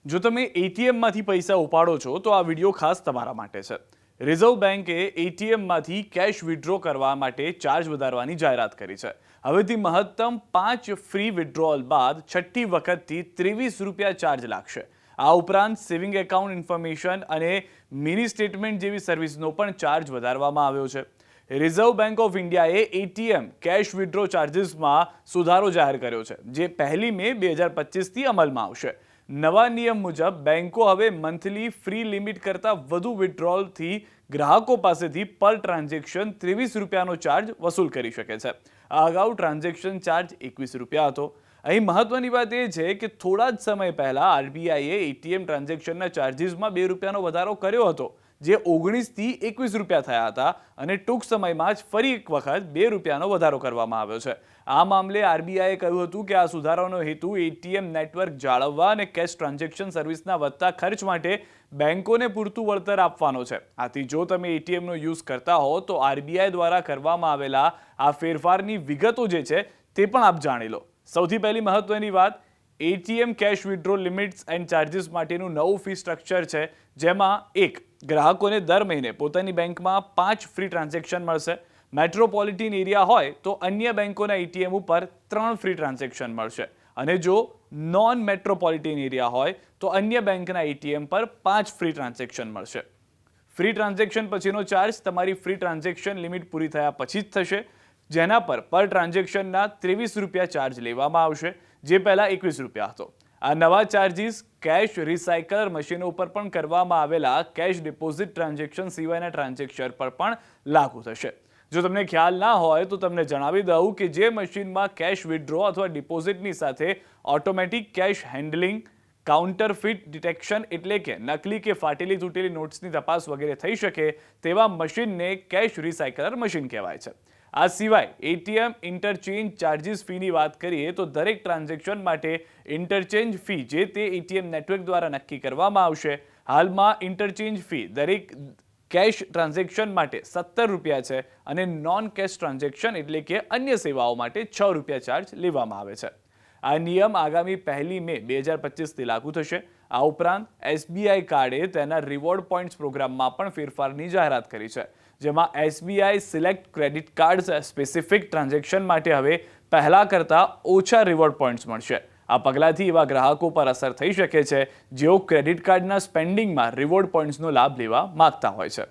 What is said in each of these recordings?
જો તમે એટીએમમાંથી પૈસા ઉપાડો છો તો આ વિડીયો ખાસ તમારા માટે છે. રિઝર્વ બેન્કે એટીએમમાંથી કેશ વિથડ્રો કરવા માટે ચાર્જ વધારવાની જાહેરાત કરી છે. હવેથી મહત્તમ 5 ફ્રી વિથડ્રોઅલ બાદ છઠ્ઠી વખતથી ₹23 ચાર્જ લાગશે. આ ઉપરાંત સેવિંગ એકાઉન્ટ ઇન્ફોર્મેશન અને મિની સ્ટેટમેન્ટ જેવી સર્વિસનો પણ ચાર્જ વધારવામાં આવ્યો છે. રિઝર્વ બેંક ઓફ ઇન્ડિયાએ એટીએમ કેશ વિથડ્રો ચાર્જીસમાં સુધારો જાહેર કર્યો છે, જે 1 મે 2025થી અમલમાં આવશે. નવા નિયમ મુજબ બેંકો હવે મંથલી ફ્રી લિમિટ કરતાં વધુ વિથડ્રોલથી ગ્રાહકો પાસેથી પર ટ્રાન્ઝેક્શન ₹23નો ચાર્જ વસૂલ કરી શકે છે. આ અગાઉ ટ્રાન્ઝેક્શન ચાર્જ ₹21 હતો. અહીં મહત્વની વાત એ છે કે થોડા જ સમય પહેલા આરબીઆઈએ એટીએમ ટ્રાન્ઝેક્શનના ચાર્જીસમાં ₹2નો વધારો કર્યો હતો, જે 19થી ₹21 થયા હતા, અને ટૂંક સમયમાં જ ફરી એક વખત ₹2નો વધારો કરવામાં આવ્યો છે. આ મામલે આરબીઆઈએ કહ્યું હતું કે આ સુધારાનો હેતુ એટીએમ નેટવર્ક જાળવવા અને કેશ ટ્રાન્ઝેક્શન સર્વિસના વધતા ખર્ચ માટે બેંકોને પૂરતું વળતર આપવાનો છે. આથી જો તમે એટીએમનો યુઝ કરતા હો તો આરબીઆઈ દ્વારા કરવામાં આવેલા આ ફેરફારની વિગતો જે છે તે પણ આપ જાણી લો. સૌથી પહેલી મહત્વની વાત, ATM cash withdraw limits and charges માટેનું નવું ફી સ્ટ્રક્ચર છે, જેમાં ગ્રાહકોને દર મહિને પોતાની બેંકમાં 5 ફ્રી ટ્રાન્ઝેક્શન મળશે. મેટ્રોપોલિટન એરિયા હોય તો અન્ય બેંકોના એટીએમ ઉપર 3 ફ્રી ટ્રાન્ઝેક્શન મળશે, અને જો નોન મેટ્રોપોલિટન એરિયા હોય તો અન્ય બેંકના એટીએમ પર 5 ફ્રી ટ્રાન્ઝેક્શન મળશે. ફ્રી ટ્રાન્ઝેક્શન પછીનો ચાર્જ તમારી ફ્રી ટ્રાન્ઝેક્શન લિમિટ પૂરી થયા પછી જ થશે, જેના પર ટ્રાન્ઝેક્શનના ₹23 ચાર્જ લેવામાં આવશે, જે પહેલાં ₹21 હતો. આ નવા ચાર્જીસ કેશ રિસાયકલર મશીનો ઉપર પણ કરવામાં આવેલા કેશ ડિપોઝિટ ટ્રાન્ઝેક્શન સિવાયના ટ્રાન્ઝેક્શન પર પણ લાગુ થશે. જો તમને ખ્યાલ ના હોય તો તમને જણાવી દઉં કે જે મશીનમાં કેશ વિથડ્રો અથવા ડિપોઝિટની સાથે ઓટોમેટિક કેશ હેન્ડલિંગ, કાઉન્ટરફિટ ડિટેક્શન એટલે કે નકલી કે ફાટેલી તૂટેલી નોટ્સની તપાસ વગેરે થઈ શકે તેવા મશીનને કેશ રિસાયકલર મશીન કહેવાય છે. આ સિવાય એટીએમ ઇન્ટરચેન્જ ચાર્જીસ ફીની વાત કરીએ તો દરેક ટ્રાન્ઝેક્શન માટે ઇન્ટરચેન્જ ફી જે તે એટીએમ નેટવર્ક દ્વારા નક્કી કરવામાં આવશે. હાલમાં ઇન્ટરચેન્જ ફી દરેક કેશ ટ્રાન્ઝેક્શન માટે ₹17 છે, અને નોન કેશ ટ્રાન્ઝેક્શન એટલે કે અન્ય સેવાઓ માટે ₹6 ચાર્જ લેવામાં આવે છે. આ નિયમ આગામી 1 મે 2025થી લાગુ થશે. આ ઉપરાંત એસબીઆઈ કાર્ડે તેના રિવોર્ડ પોઈન્ટ્સ પ્રોગ્રામમાં પણ ફેરફારની જાહેરાત કરી છે, જેમાં SBI select credit card specific transaction માટે હવે પહેલા કરતાં ઓછા રિવોર્ડ પોઈન્ટ્સ મળશે. આ પગલાંથી એવા ગ્રાહકો પર અસર થઈ શકે છે જેઓ ક્રેડિટ કાર્ડના સ્પેન્ડિંગમાં રિવોર્ડ પોઈન્ટ્સનો લાભ લેવા માંગતા હોય છે.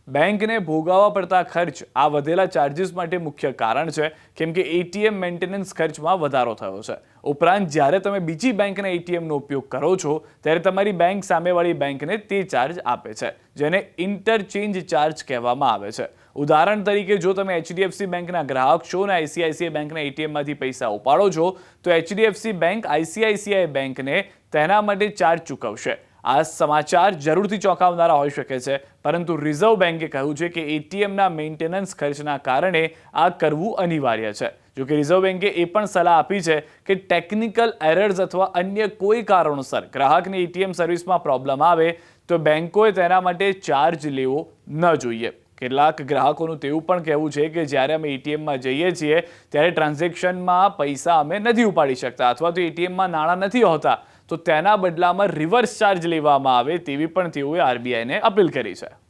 બેંકને ભોગવવા પડતા ખર્ચ આ વધેલા ચાર્જીસ માટે મુખ્ય કારણ છે, કેમ કે એટીએમ મેન્ટેનન્સ ખર્ચમાં વધારો થયો છે. ઉપરાંત જ્યારે તમે બીજી બેંકના એટીએમનો ઉપયોગ કરો છો ત્યારે તમારી બેંક સામેવાળી બેંકને તે ચાર્જ આપે છે, જેને ઇન્ટરચેન્જ ચાર્જ કહેવામાં આવે છે. ઉદાહરણ તરીકે, જો તમે એચડીએફસી બેંકના ગ્રાહક છો અને આઈસીઆઈસીઆઈ બેંકના એટીએમમાંથી પૈસા ઉપાડો છો તો એચડીએફસી બેંક આઈસીઆઈસીઆઈ બેંકને તેના માટે ચાર્જ ચૂકવશે. આ સમાચાર જરૂરથી ચોંકાવનારા હોઈ શકે છે, પરંતુ રિઝર્વ બેંકે કહ્યું છે કે એટીએમના મેન્ટેનન્સ ખર્ચના કારણે આ કરવું અનિવાર્ય છે. જો કે રિઝર્વ બેંકે એ પણ સલાહ આપી છે કે ટેકનિકલ એરર્સ અથવા અન્ય કોઈ કારણોસર ગ્રાહકને એટીએમ સર્વિસમાં પ્રોબ્લેમ આવે તો બેંકોએ તેના માટે ચાર્જ લેવો ન જોઈએ. કેટલાક ગ્રાહકોનું તેવું પણ કહેવું છે કે જ્યારે અમે એટીએમમાં જઈએ છીએ ત્યારે ટ્રાન્ઝેક્શનમાં પૈસા અમે નથી ઉપાડી શકતા, અથવા તો એટીએમમાં નાણાં નથી હોતા, તો તેના બદલામાં રિવર્સ ચાર્જ લેવામાં આવે તેવી પણ તેઓએ આરબીઆઈને અપીલ કરી છે.